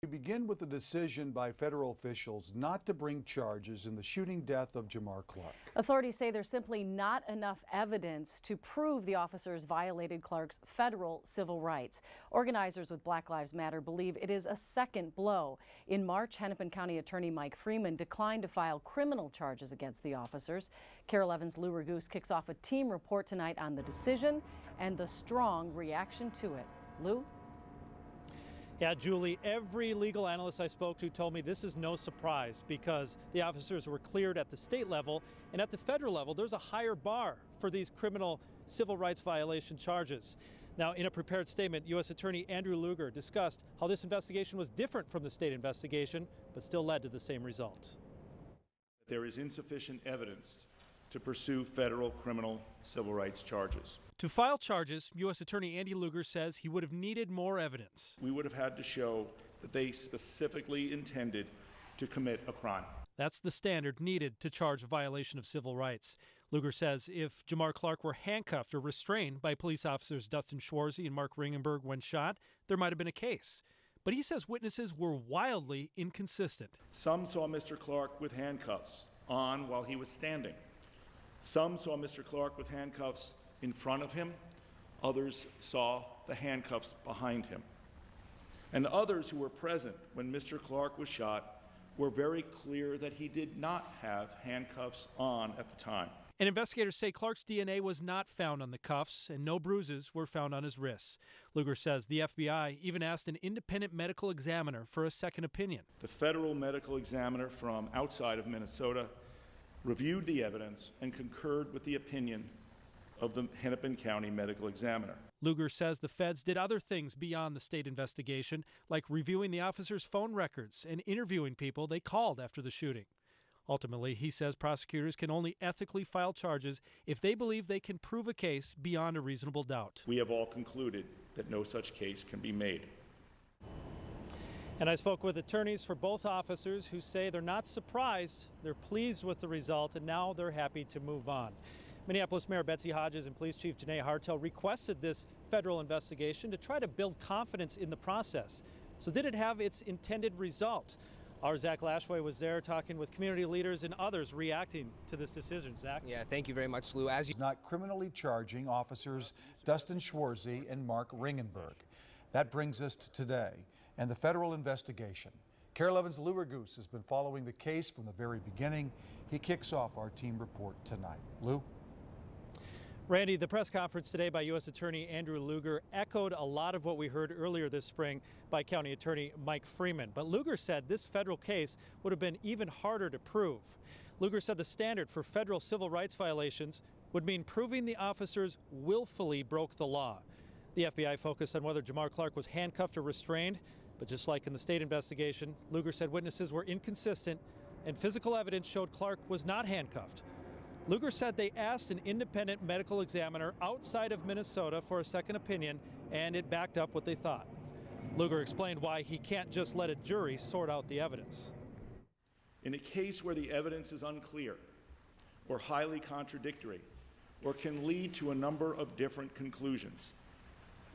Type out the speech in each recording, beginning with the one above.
We begin with the decision by federal officials not to bring charges in the shooting death of Jamar Clark. Authorities say there's simply not enough evidence to prove the officers violated Clark's federal civil rights. Organizers with Black Lives Matter believe it is a second blow. In March, Hennepin County Attorney Mike Freeman declined to file criminal charges against the officers. KARE 11's Lou Raguse kicks off a team report tonight on the decision and the strong reaction to it. Lou? Yeah, Julie, every legal analyst I spoke to told me this is no surprise because the officers were cleared at the state level, and at the federal level, there's a higher bar for these criminal civil rights violation charges. Now, in a prepared statement, U.S. Attorney Andrew Lugar discussed how this investigation was different from the state investigation, but still led to the same result. There is insufficient evidence to pursue federal criminal civil rights charges. To file charges, U.S. Attorney Andy Lugar says he would have needed more evidence. We would have had to show that they specifically intended to commit a crime. That's the standard needed to charge a violation of civil rights. Lugar says if Jamar Clark were handcuffed or restrained by police officers Dustin Schwarzy and Mark Ringenberg when shot, there might have been a case. But he says witnesses were wildly inconsistent. Some saw Mr. Clark with handcuffs on while he was standing. Some saw Mr. Clark with handcuffs in front of him. Others saw the handcuffs behind him. And others who were present when Mr. Clark was shot were very clear that he did not have handcuffs on at the time. And investigators say Clark's DNA was not found on the cuffs and no bruises were found on his wrists. Lugar says the FBI even asked an independent medical examiner for a second opinion. The federal medical examiner from outside of Minnesota reviewed the evidence and concurred with the opinion of the Hennepin County medical examiner. Lugar says the feds did other things beyond the state investigation, like reviewing the officers' phone records and interviewing people they called after the shooting. Ultimately, he says prosecutors can only ethically file charges if they believe they can prove a case beyond a reasonable doubt. We have all concluded that no such case can be made. And I spoke with attorneys for both officers who say they're not surprised, they're pleased with the result, and now they're happy to move on. Minneapolis Mayor Betsy Hodges and Police Chief Janae Hartel requested this federal investigation to try to build confidence in the process. So did it have its intended result? Our Zach Lashway was there talking with community leaders and others reacting to this decision. Zach? Yeah, thank you very much, Lou. As you Not criminally charging officers Dustin Schwarzy and Mark Ringenberg. That brings us to today and the federal investigation. KARE 11's Lou Raguse has been following the case from the very beginning. He kicks off our team report tonight. Lou? Randy, the press conference today by U.S. Attorney Andrew Lugar echoed a lot of what we heard earlier this spring by County Attorney Mike Freeman. But Lugar said this federal case would have been even harder to prove. Lugar said the standard for federal civil rights violations would mean proving the officers willfully broke the law. The FBI focused on whether Jamar Clark was handcuffed or restrained, but just like in the state investigation, Lugar said witnesses were inconsistent and physical evidence showed Clark was not handcuffed. Lugar said they asked an independent medical examiner outside of Minnesota for a second opinion, and it backed up what they thought. Lugar explained why he can't just let a jury sort out the evidence. In a case where the evidence is unclear or highly contradictory or can lead to a number of different conclusions,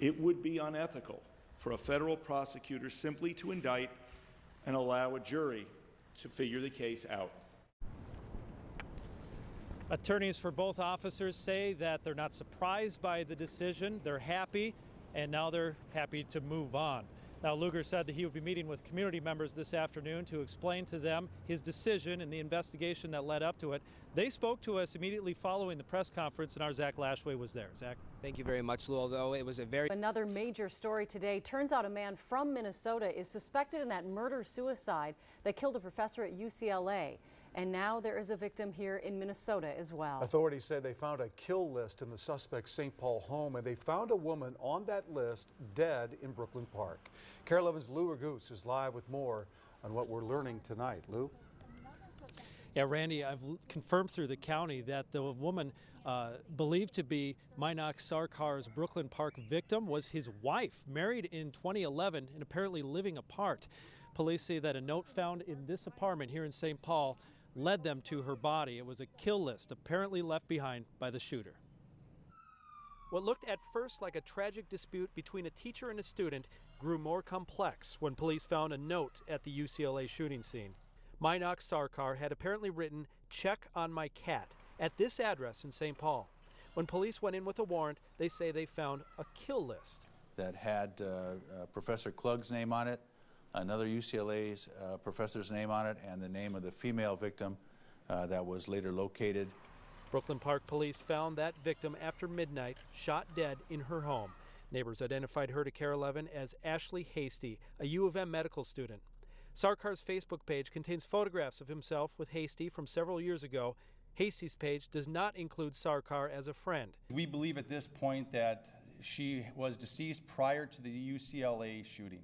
it would be unethical for a federal prosecutor simply to indict and allow a jury to figure the case out. Attorneys for both officers say that they're not surprised by the decision, they're happy, and now they're happy to move on. Now, Lugar said that he would be meeting with community members this afternoon to explain to them his decision and the investigation that led up to it. They spoke to us immediately following the press conference, and our Zach Lashway was there. Zach? Thank you very much, Lou, although it was a very... Another major story today. Turns out a man from Minnesota is suspected in that murder-suicide that killed a professor at UCLA. And now there is a victim here in Minnesota as well. Authorities say they found a kill list in the suspect's St. Paul home, and they found a woman on that list dead in Brooklyn Park. KARE 11's Lou Raguse is live with more on what we're learning tonight. Lou? Yeah, Randy, I've confirmed through the county that the woman believed to be Minox Sarkar's Brooklyn Park victim was his wife, married in 2011 and apparently living apart. Police say that a note found in this apartment here in St. Paul led them to her body. It was a kill list apparently left behind by the shooter. What looked at first like a tragic dispute between a teacher and a student grew more complex when police found a note at the UCLA shooting scene. Meinak Sarkar had apparently written, "Check on my cat," at this address in St. Paul. When police went in with a warrant, they say they found a kill list that had Professor Klug's name on it, another UCLA's professor's name on it, and the name of the female victim that was later located. Brooklyn Park police found that victim after midnight, shot dead in her home. Neighbors identified her to KARE 11 as Ashley Hasty, a U of M medical student. Sarkar's Facebook page contains photographs of himself with Hasty from several years ago. Hasty's page does not include Sarkar as a friend. We believe at this point that she was deceased prior to the UCLA shooting.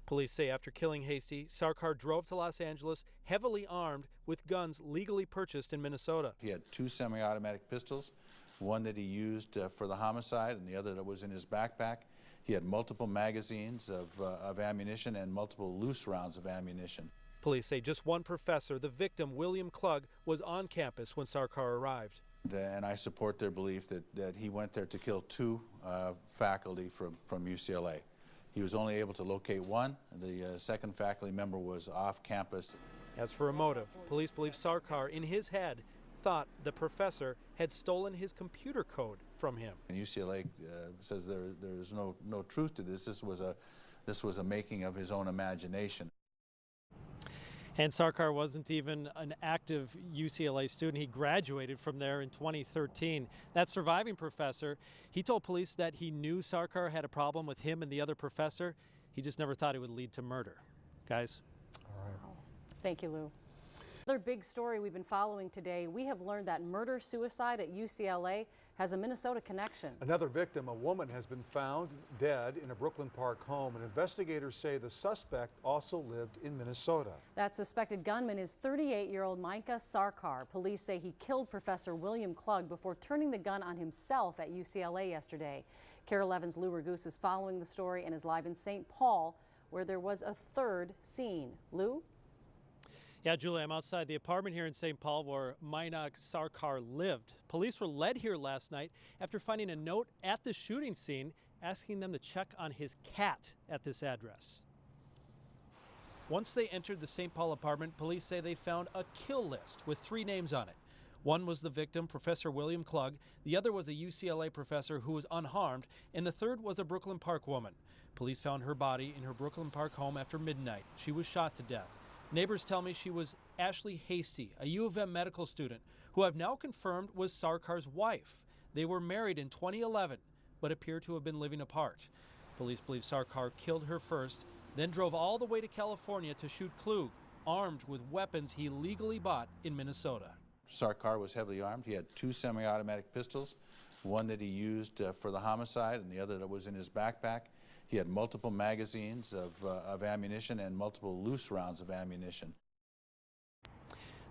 Police say after killing Hasty, Sarkar drove to Los Angeles heavily armed with guns legally purchased in Minnesota. He had 2 semi-automatic pistols, one that he used for the homicide and the other that was in his backpack. He had multiple magazines of ammunition and multiple loose rounds of ammunition. Police say just one professor, the victim, William Klug, was on campus when Sarkar arrived. And I support their belief that he went there to kill 2 faculty from UCLA. He was only able to locate one. The second faculty member was off campus. As for a motive, police believe Sarkar, in his head, thought the professor had stolen his computer code from him. And UCLA says there is no truth to this. This was a making of his own imagination. And Sarkar wasn't even an active UCLA student. He graduated from there in 2013. That surviving professor, he told police that he knew Sarkar had a problem with him and the other professor. He just never thought it would lead to murder. Guys? All right. Thank you, Lou. Another big story we've been following today, we have learned that murder-suicide at UCLA has a Minnesota connection. Another victim, a woman, has been found dead in a Brooklyn Park home, and investigators say the suspect also lived in Minnesota. That suspected gunman is 38-year-old Micah Sarkar. Police say he killed Professor William Klug before turning the gun on himself at UCLA yesterday. KARE 11's Lou Raguse is following the story and is live in St. Paul, where there was a third scene. Lou? Yeah, Julie, I'm outside the apartment here in St. Paul where Meinak Sarkar lived. Police were led here last night after finding a note at the shooting scene asking them to check on his cat at this address. Once they entered the St. Paul apartment, police say they found a kill list with 3 names on it. One was the victim, Professor William Klug. The other was a UCLA professor who was unharmed. And the third was a Brooklyn Park woman. Police found her body in her Brooklyn Park home after midnight. She was shot to death. Neighbors tell me she was Ashley Hasty, a U of M medical student, who I've now confirmed was Sarkar's wife. They were married in 2011, but appear to have been living apart. Police believe Sarkar killed her first, then drove all the way to California to shoot Klug, armed with weapons he legally bought in Minnesota. Sarkar was heavily armed. He had 2 semi-automatic pistols, one that he used for the homicide and the other that was in his backpack. He had multiple magazines of ammunition and multiple loose rounds of ammunition.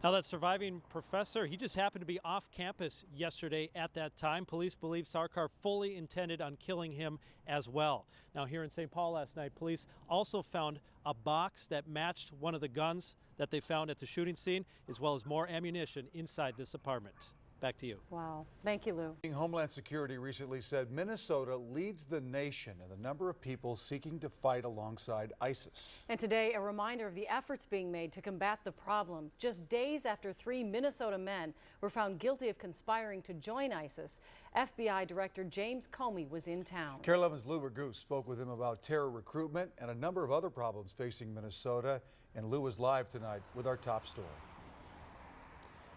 Now that surviving professor, he just happened to be off campus yesterday at that time. Police believe Sarkar fully intended on killing him as well. Now here in St. Paul last night, police also found a box that matched one of the guns that they found at the shooting scene, as well as more ammunition inside this apartment. Back to you. Wow. Thank you, Lou. Homeland Security recently said Minnesota leads the nation in the number of people seeking to fight alongside ISIS. And today, a reminder of the efforts being made to combat the problem. Just days after 3 Minnesota men were found guilty of conspiring to join ISIS, FBI Director James Comey was in town. KARE 11's Lou Raguse spoke with him about terror recruitment and a number of other problems facing Minnesota. And Lou is live tonight with our top story.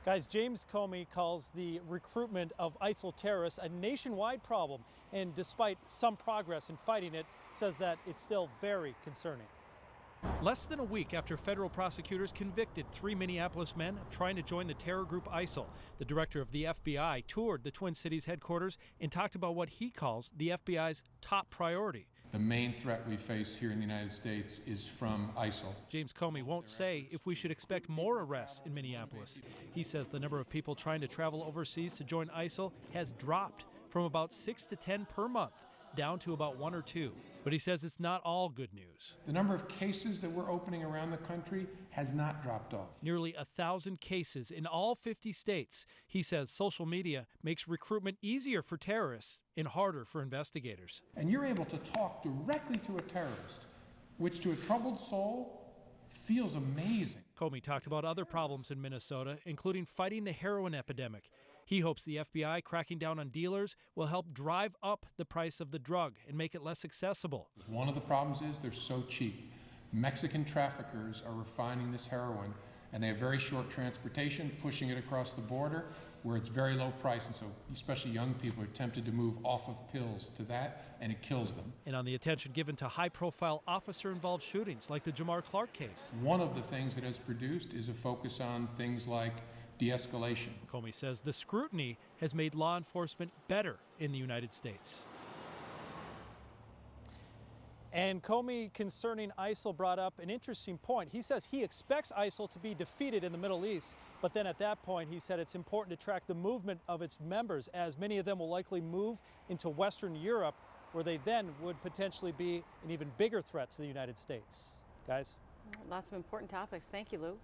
Guys, James Comey calls the recruitment of ISIL terrorists a nationwide problem, and despite some progress in fighting it, says that it's still very concerning. Less than a week after federal prosecutors convicted 3 Minneapolis men of trying to join the terror group ISIL, the director of the FBI toured the Twin Cities headquarters and talked about what he calls the FBI's top priority. The main threat we face here in the United States is from ISIL. James Comey won't say if we should expect more arrests in Minneapolis. He says the number of people trying to travel overseas to join ISIL has dropped from about 6 to 10 per month down to about 1 or 2. But he says it's not all good news. The number of cases that we're opening around the country has not dropped off. Nearly 1,000 cases in all 50 states. He says social media makes recruitment easier for terrorists and harder for investigators. And you're able to talk directly to a terrorist which to a troubled soul feels amazing. Comey talked about other problems in Minnesota, including fighting the heroin epidemic. He hopes the FBI cracking down on dealers will help drive up the price of the drug and make it less accessible. One of the problems is they're so cheap. Mexican traffickers are refining this heroin, and they have very short transportation, pushing it across the border where it's very low price, and so especially young people are tempted to move off of pills to that, and it kills them. And on the attention given to high-profile officer-involved shootings like the Jamar Clark case. One of the things it has produced is a focus on things like de-escalation. Comey says the scrutiny has made law enforcement better in the United States. And Comey, concerning ISIL, brought up an interesting point. He says he expects ISIL to be defeated in the Middle East, but then at that point he said it's important to track the movement of its members, as many of them will likely move into Western Europe, where they then would potentially be an even bigger threat to the United States. Guys? Lots of important topics. Thank you, Lou.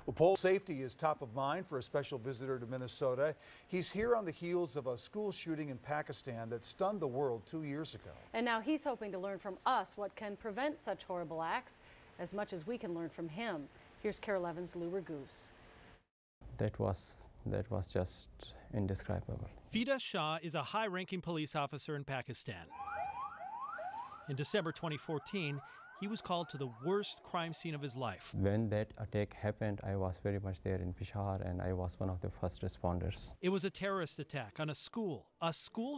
Well, pole safety is top of mind for a special visitor to Minnesota. He's here on the heels of a school shooting in Pakistan that stunned the world 2 years ago. And now he's hoping to learn from us what can prevent such horrible acts, as much as we can learn from him. Here's KARE 11's Lou Ragoose. That was just indescribable. Fida Shah is a high-ranking police officer in Pakistan. In December 2014, he was called to the worst crime scene of his life. When that attack happened, I was very much there in Peshawar, and I was one of the first responders. It was a terrorist attack on a school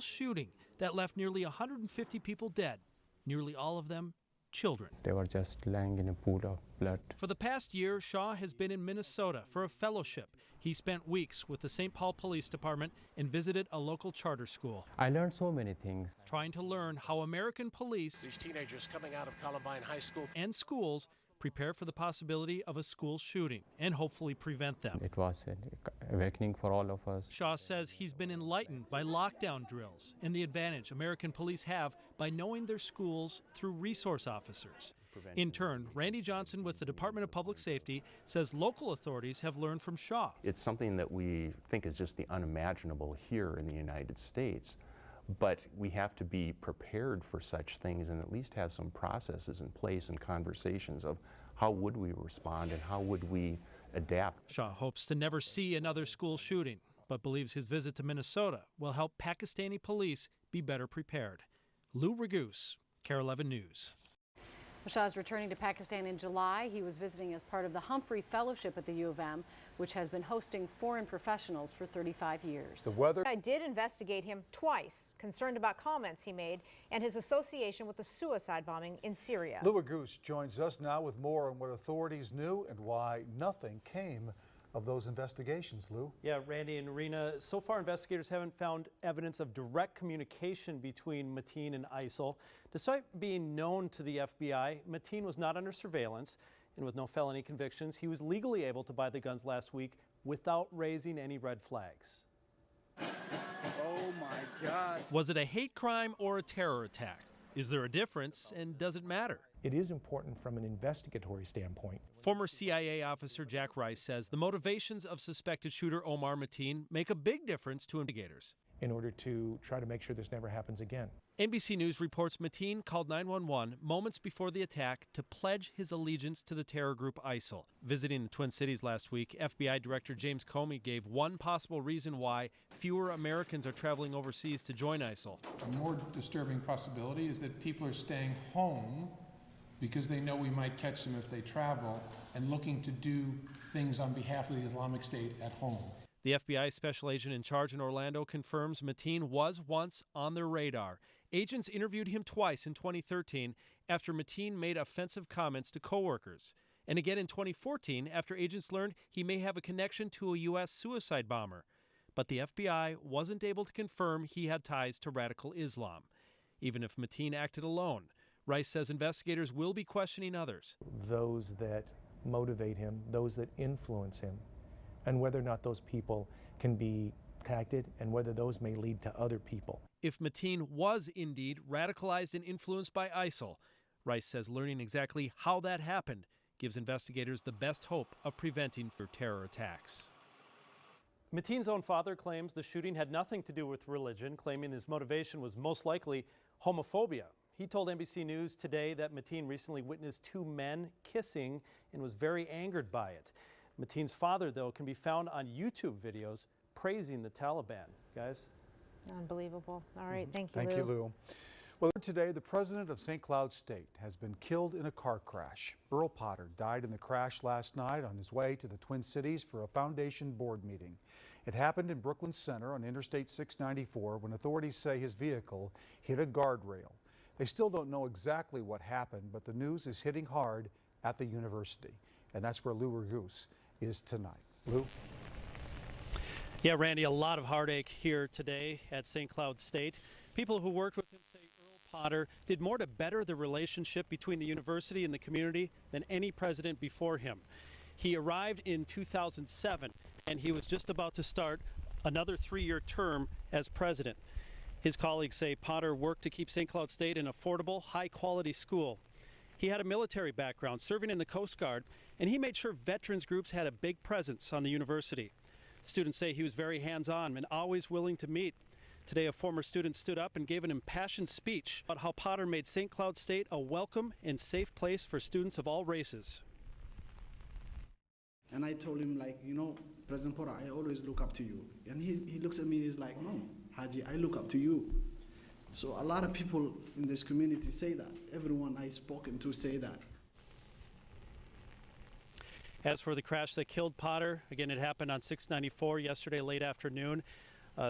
shooting that left nearly 150 people dead, nearly all of them children. They were just lying in a pool of blood. For the past year, Shaw has been in Minnesota for a fellowship. He spent weeks with the St. Paul Police Department and visited a local charter school. I learned so many things. Trying to learn how American police, these teenagers coming out of Columbine High School, and schools prepare for the possibility of a school shooting and hopefully prevent them. It was an awakening for all of us. Shaw says he's been enlightened by lockdown drills and the advantage American police have by knowing their schools through resource officers. In turn, Randy Johnson with the Department of Public Safety says local authorities have learned from Shaw. It's something that we think is just the unimaginable here in the United States, but we have to be prepared for such things and at least have some processes in place and conversations of how would we respond and how would we adapt. Shaw hopes to never see another school shooting, but believes his visit to Minnesota will help Pakistani police be better prepared. Lou Ragoose, KARE 11 News. Shah is returning to Pakistan in July. He was visiting as part of the Humphrey Fellowship at the U of M, which has been hosting foreign professionals for 35 years. The weather. I did investigate him twice, concerned about comments he made and his association with the suicide bombing in Syria. Lou Ragoose joins us now with more on what authorities knew and why nothing came of those investigations, Lou. Yeah, Randy and Rena, so far investigators haven't found evidence of direct communication between Mateen and ISIL. Despite being known to the FBI, Mateen was not under surveillance, and with no felony convictions, he was legally able to buy the guns last week without raising any red flags. Oh my God. Was it a hate crime or a terror attack? Is there a difference, and does it matter? It is important from an investigatory standpoint. Former CIA officer Jack Rice says the motivations of suspected shooter Omar Mateen make a big difference to investigators. In order to try to make sure this never happens again. NBC News reports Mateen called 911 moments before the attack to pledge his allegiance to the terror group ISIL. Visiting the Twin Cities last week, FBI Director James Comey gave one possible reason why fewer Americans are traveling overseas to join ISIL. A more disturbing possibility is that people are staying home because they know we might catch them if they travel and looking to do things on behalf of the Islamic State at home. The FBI special agent in charge in Orlando confirms Mateen was once on their radar. Agents interviewed him twice in 2013 after Mateen made offensive comments to coworkers, and again in 2014 after agents learned he may have a connection to a U.S. suicide bomber. But the FBI wasn't able to confirm he had ties to radical Islam, even if Mateen acted alone. Rice says investigators will be questioning others. Those that motivate him, those that influence him, and whether or not those people can be contacted and whether those may lead to other people. If Mateen was indeed radicalized and influenced by ISIL, Rice says learning exactly how that happened gives investigators the best hope of preventing terror attacks. Mateen's own father claims the shooting had nothing to do with religion, claiming his motivation was most likely homophobia. He told NBC News today that Mateen recently witnessed two men kissing and was very angered by it. Mateen's father, though, can be found on YouTube videos praising the Taliban. Guys? Unbelievable. All right, thank you, Thank Lou. you, Lou. Well, today, the president of St. Cloud State has been killed in a car crash. Earl Potter died in the crash last night on his way to the Twin Cities for a foundation board meeting. It happened in Brooklyn Center on Interstate 694 when authorities say his vehicle hit a guardrail. They still don't know exactly what happened, but the news is hitting hard at the university. And that's where Lou Raguse is tonight. Lou? Yeah, Randy, a lot of heartache here today at St. Cloud State. People who worked with him say Earl Potter did more to better the relationship between the university and the community than any president before him. He arrived in 2007, and he was just about to start another 3-year term as president. His colleagues say Potter worked to keep St. Cloud State an affordable, high-quality school. He had a military background, serving in the Coast Guard, and he made sure veterans groups had a big presence on the university. Students say he was very hands-on and always willing to meet. Today, a former student stood up and gave an impassioned speech about how Potter made St. Cloud State a welcome and safe place for students of all races. And I told him, like, you know, President Potter, I always look up to you. And he looks at me, he's like, no, Haji, I look up to you. So a lot of people in this community say that. Everyone I've spoken to say that. As for the crash that killed Potter, again, it happened on 694 yesterday late afternoon.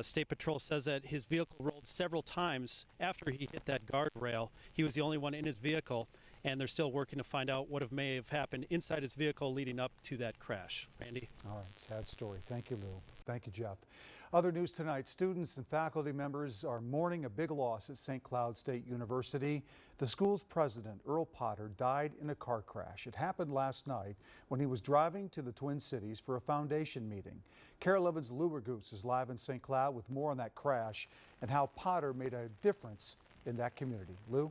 State Patrol says that his vehicle rolled several times after he hit that guardrail. He was the only one in his vehicle, and they're still working to find out what may have happened inside his vehicle leading up to that crash. Randy? All right, sad story. Thank you, Lou. Thank you, Jeff. Other news tonight, students and faculty members are mourning a big loss at St. Cloud State University. The school's president, Earl Potter, died in a car crash. It happened last night when he was driving to the Twin Cities for a foundation meeting. KARE 11's Lou Raguse is live in St. Cloud with more on that crash and how Potter made a difference in that community. Lou?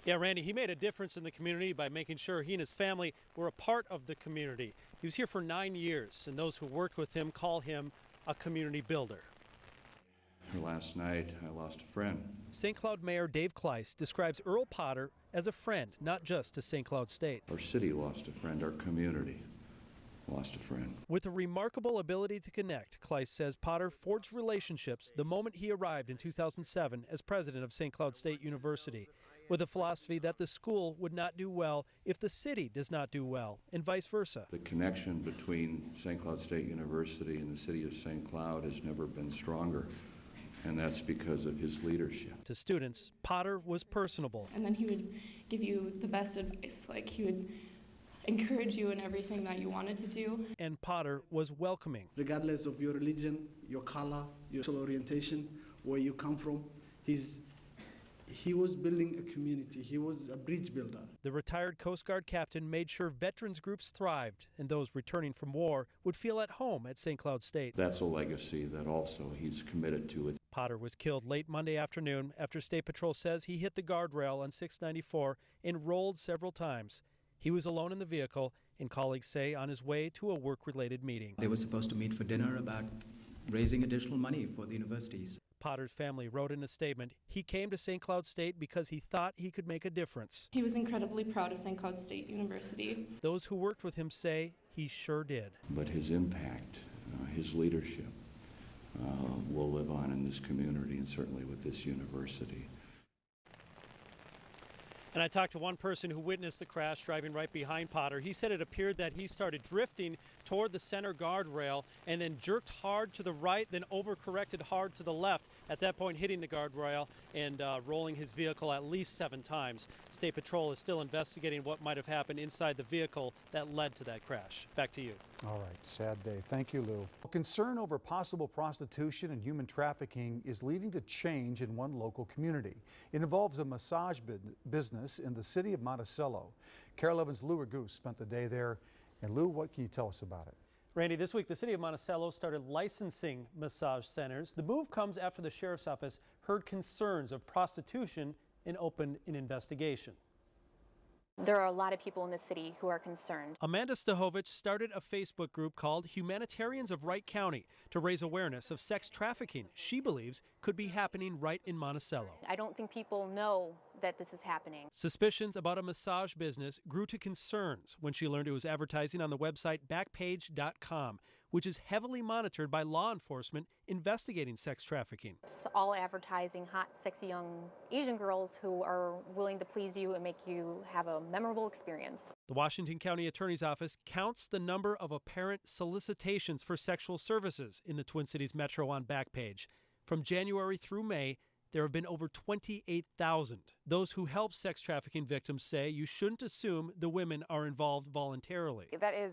Yeah, Randy, he made a difference in the community by making sure he and his family were a part of the community. He was here for 9 years, and those who worked with him call him a community builder. Last night, I lost a friend. St. Cloud Mayor Dave Kleiss describes Earl Potter as a friend, not just to St. Cloud State. Our city lost a friend, our community lost a friend. With a remarkable ability to connect, Kleiss says Potter forged relationships the moment he arrived in 2007 as president of St. Cloud State University, with a philosophy that the school would not do well if the city does not do well, and vice versa. The connection between St. Cloud State University and the city of St. Cloud has never been stronger, and that's because of his leadership. To students, Potter was personable. And then he would give you the best advice, like he would encourage you in everything that you wanted to do. And Potter was welcoming. Regardless of your religion, your color, your sexual orientation, where you come from, he was building a community. He was a bridge builder. The retired Coast Guard captain made sure veterans groups thrived and those returning from war would feel at home at St. Cloud State. That's a legacy that also he's committed to it. Potter was killed late Monday afternoon after State Patrol says he hit the guardrail on 694 and rolled several times. He was alone in the vehicle, and colleagues say on his way to a work-related meeting. They were supposed to meet for dinner about raising additional money for the universities. Potter's family wrote in a statement, he came to St. Cloud State because he thought he could make a difference. He was incredibly proud of St. Cloud State University. Those who worked with him say he sure did. But his impact, his leadership, will live on in this community and certainly with this university. And I talked to one person who witnessed the crash driving right behind Potter. He said it appeared that he started drifting toward the center guardrail and then jerked hard to the right, then overcorrected hard to the left, at that point hitting the guardrail and rolling his vehicle at least 7 times. State Patrol is still investigating what might have happened inside the vehicle that led to that crash. Back to you. All right, sad day. Thank you, Lou. Concern over possible prostitution and human trafficking is leading to change in one local community. It involves a massage business in the city of Monticello. KARE 11's Lou Raguse spent the day there. And Lou, what can you tell us about it? Randy, this week the city of Monticello started licensing massage centers. The move comes after the sheriff's office heard concerns of prostitution and opened an investigation. There are a lot of people in the city who are concerned. Amanda Stahovich started a Facebook group called Humanitarians of Wright County to raise awareness of sex trafficking she believes could be happening right in Monticello. I don't think people know that this is happening. Suspicions about a massage business grew to concerns when she learned it was advertising on the website Backpage.com, which is heavily monitored by law enforcement investigating sex trafficking. It's all advertising hot, sexy young Asian girls who are willing to please you and make you have a memorable experience. The Washington County Attorney's Office counts the number of apparent solicitations for sexual services in the Twin Cities Metro on Backpage. From January through May, there have been over 28,000. Those who help sex trafficking victims say you shouldn't assume the women are involved voluntarily. That is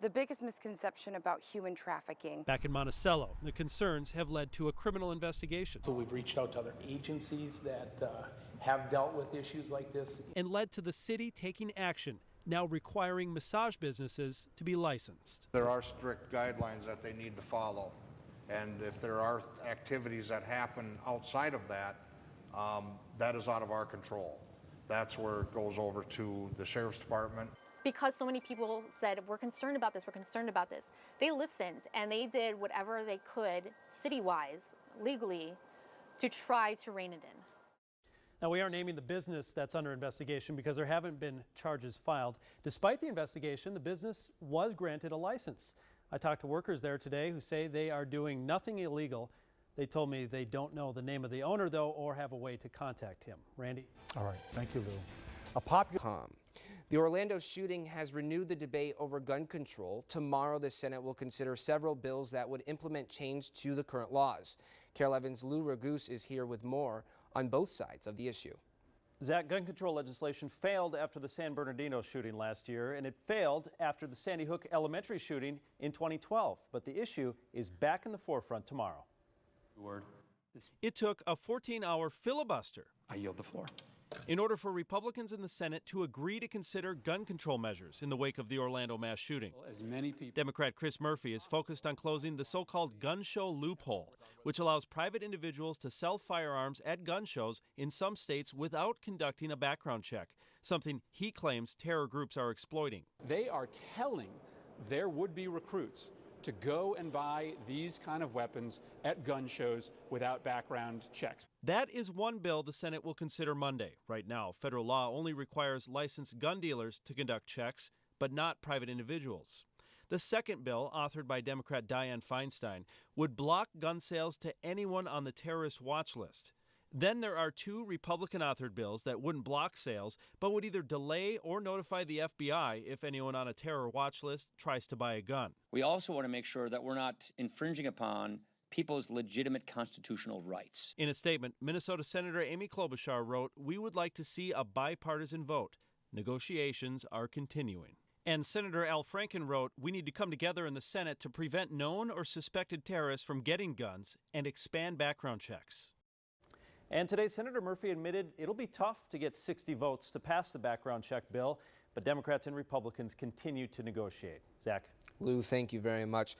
the biggest misconception about human trafficking. Back in Monticello, the concerns have led to a criminal investigation. So we've reached out to other agencies that have dealt with issues like this. And led to the city taking action, now requiring massage businesses to be licensed. There are strict guidelines that they need to follow. And if there are activities that happen outside of that, that is out of our control. That's where it goes over to the Sheriff's Department. Because so many people said, we're concerned about this, we're concerned about this. They listened and they did whatever they could, city-wise, legally, to try to rein it in. Now, we are naming the business that's under investigation because there haven't been charges filed. Despite the investigation, the business was granted a license. I talked to workers there today who say they are doing nothing illegal. They told me they don't know the name of the owner, though, or have a way to contact him. Randy? All right. Thank you, Lou. A popular... The Orlando shooting has renewed the debate over gun control. Tomorrow, the Senate will consider several bills that would implement change to the current laws. KARE 11's Lou Raguse is here with more on both sides of the issue. Zach, gun control legislation failed after the San Bernardino shooting last year, and it failed after the Sandy Hook Elementary shooting in 2012. But the issue is back in the forefront tomorrow. It took a 14-hour filibuster. I yield the floor. In order for Republicans in the Senate to agree to consider gun control measures in the wake of the Orlando mass shooting. As many people. Democrat Chris Murphy is focused on closing the so-called gun show loophole, which allows private individuals to sell firearms at gun shows in some states without conducting a background check, something he claims terror groups are exploiting. They are telling their would-be recruits to go and buy these kind of weapons at gun shows without background checks. That is one bill the Senate will consider Monday. Right now, federal law only requires licensed gun dealers to conduct checks, but not private individuals. The second bill, authored by Democrat Dianne Feinstein, would block gun sales to anyone on the terrorist watch list. Then there are two Republican-authored bills that wouldn't block sales, but would either delay or notify the FBI if anyone on a terror watch list tries to buy a gun. We also want to make sure that we're not infringing upon people's legitimate constitutional rights. In a statement, Minnesota Senator Amy Klobuchar wrote, "We would like to see a bipartisan vote. Negotiations are continuing." And Senator Al Franken wrote, "We need to come together in the Senate to prevent known or suspected terrorists from getting guns and expand background checks." And today, Senator Murphy admitted it'll be tough to get 60 votes to pass the background check bill, but Democrats and Republicans continue to negotiate. Zach? Lou, thank you very much.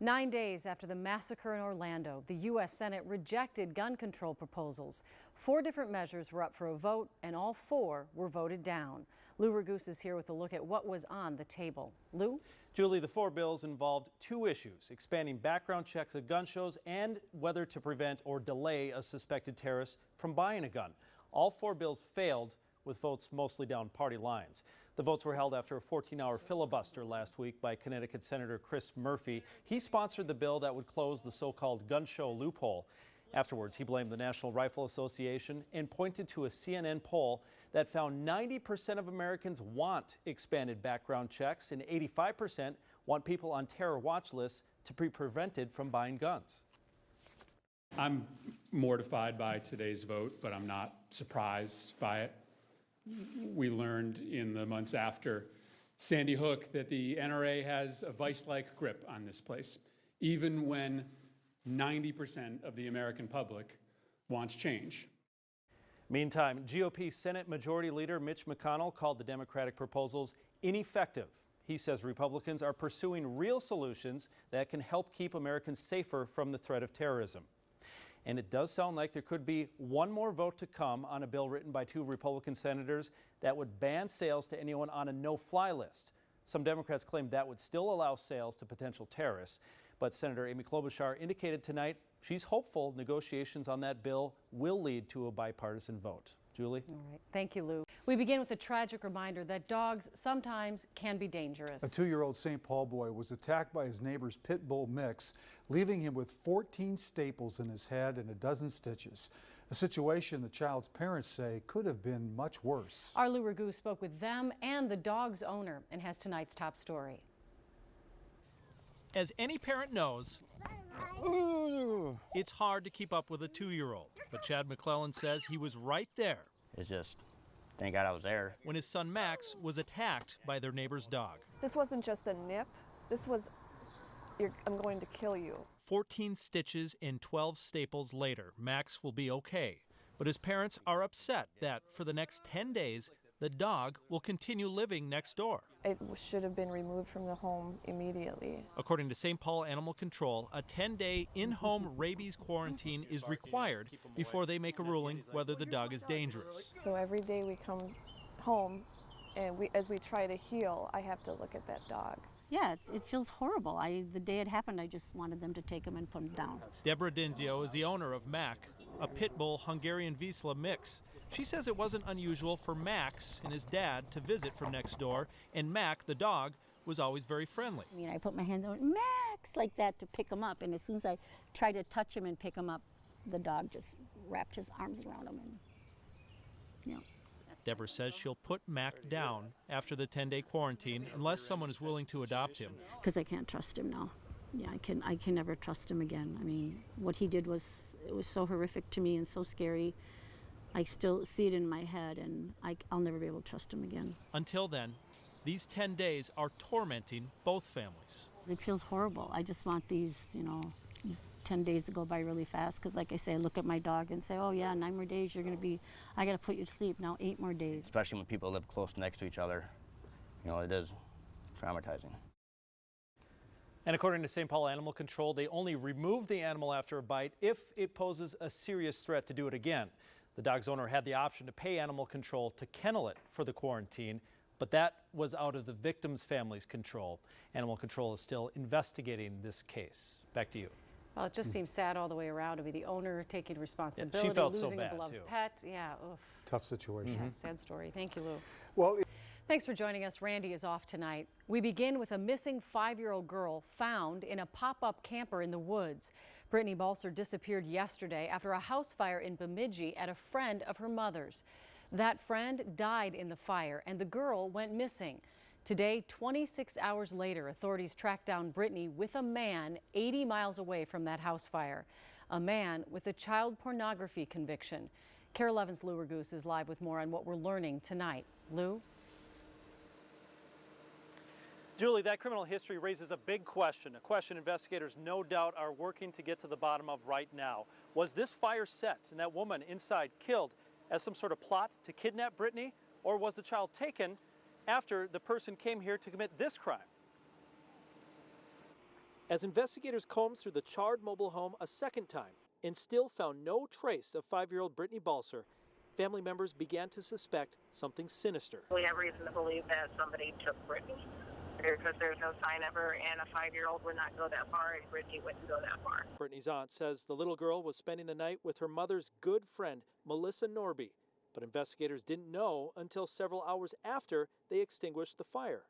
9 days after the massacre in Orlando, the U.S. Senate rejected gun control proposals. 4 different measures were up for a vote, and all 4 were voted down. Lou Raguse is here with a look at what was on the table. Lou? Julie, the 4 bills involved 2 issues: expanding background checks at gun shows and whether to prevent or delay a suspected terrorist from buying a gun. All 4 bills failed, with votes mostly down party lines. The votes were held after a 14-hour filibuster last week by Connecticut Senator Chris Murphy. He sponsored the bill that would close the so-called gun show loophole. Afterwards, he blamed the National Rifle Association and pointed to a CNN poll that found 90% of Americans want expanded background checks and 85% want people on terror watch lists to be prevented from buying guns. I'm mortified by today's vote, but I'm not surprised by it. We learned in the months after Sandy Hook that the NRA has a vice-like grip on this place, even when 90% of the American public wants change. Meantime, GOP Senate Majority Leader Mitch McConnell called the Democratic proposals ineffective. He says Republicans are pursuing real solutions that can help keep Americans safer from the threat of terrorism. And it does sound like there could be one more vote to come on a bill written by 2 Republican senators that would ban sales to anyone on a no-fly list. Some Democrats claim that would still allow sales to potential terrorists. But Senator Amy Klobuchar indicated tonight she's hopeful negotiations on that bill will lead to a bipartisan vote. Julie? All right. Thank you, Lou. We begin with a tragic reminder that dogs sometimes can be dangerous. A 2-year-old St. Paul boy was attacked by his neighbor's pit bull mix, leaving him with 14 staples in his head and a dozen stitches. A situation the child's parents say could have been much worse. Our Lou Raguse spoke with them and the dog's owner and has tonight's top story. As any parent knows, it's hard to keep up with a 2-year-old. But Chad McClellan says he was right there. It's just, thank God I was there. When his son Max was attacked by their neighbor's dog. This wasn't just a nip. This was, I'm going to kill you. 14 stitches and 12 staples later, Max will be okay. But his parents are upset that for the next 10 days, the dog will continue living next door. It should have been removed from the home immediately. According to St. Paul Animal Control, a 10-day in-home rabies quarantine is required before they make a ruling whether the dog is dangerous. So every day we come home and as we try to heal, I have to look at that dog. Yeah, it feels horrible. The day it happened, I just wanted them to take him and put him down. Deborah Dinzio is the owner of Mac, a pit bull Hungarian Vizsla mix. She says it wasn't unusual for Max and his dad to visit from next door, and Mac, the dog, was always very friendly. I mean, I put my hand on Max like that to pick him up, and as soon as I tried to touch him and pick him up, the dog just wrapped his arms around him. And, you know. Deborah says she'll put Mac down after the 10-day quarantine unless someone is willing to adopt him. Because I can't trust him now. Yeah, I can never trust him again. I mean, what he did was so horrific to me and so scary. I still see it in my head, and I'll never be able to trust him again. Until then, these 10 days are tormenting both families. It feels horrible. I just want these, 10 days to go by really fast, because like I say, I look at my dog and say, oh yeah, 9 more days, I gotta put you to sleep. Now 8 more days. Especially when people live close next to each other. It is traumatizing. And according to St. Paul Animal Control, they only remove the animal after a bite if it poses a serious threat to do it again. The dog's owner had the option to pay Animal Control to kennel it for the quarantine, but that was out of the victim's family's control. Animal Control is still investigating this case. Back to you. Well, it just seems sad all the way around to be the owner taking responsibility, she felt losing so bad, a beloved too. pet. Yeah, oof. Tough situation. Yeah, sad story. Thank you, Lou. Well, thanks for joining us. Randy is off tonight. We begin with a missing 5-year-old girl found in a pop-up camper in the woods. Brittany Balser disappeared yesterday after a house fire in Bemidji at a friend of her mother's. That friend died in the fire and the girl went missing. Today, 26 hours later, authorities tracked down Brittany with a man 80 miles away from that house fire. A man with a child pornography conviction. KARE 11's Lou Raguse is live with more on what we're learning tonight. Lou? Julie, that criminal history raises a big question, a question investigators no doubt are working to get to the bottom of right now. Was this fire set and that woman inside killed as some sort of plot to kidnap Brittany, or was the child taken after the person came here to commit this crime? As investigators combed through the charred mobile home a second time and still found no trace of 5-year-old Brittany Balser, family members began to suspect something sinister. We have reason to believe that somebody took Brittany, because there's no sign of her, and a 5-year-old would not go that far, and Brittany wouldn't go that far. Brittany's aunt says the little girl was spending the night with her mother's good friend, Melissa Norby, but investigators didn't know until several hours after they extinguished the fire.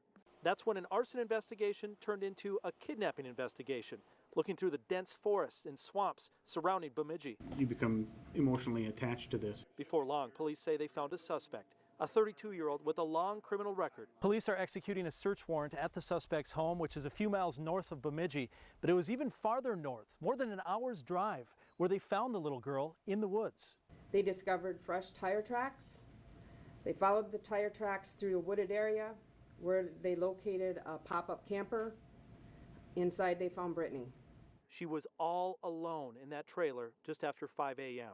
That's when an arson investigation turned into a kidnapping investigation, looking through the dense forests and swamps surrounding Bemidji. You become emotionally attached to this. Before long, police say they found a suspect, a 32-year-old with a long criminal record. Police are executing a search warrant at the suspect's home, which is a few miles north of Bemidji, but it was even farther north, more than an hour's drive, where they found the little girl in the woods. They discovered fresh tire tracks. They followed the tire tracks through a wooded area where they located a pop-up camper. Inside they found Brittany. She was all alone in that trailer just after 5 a.m.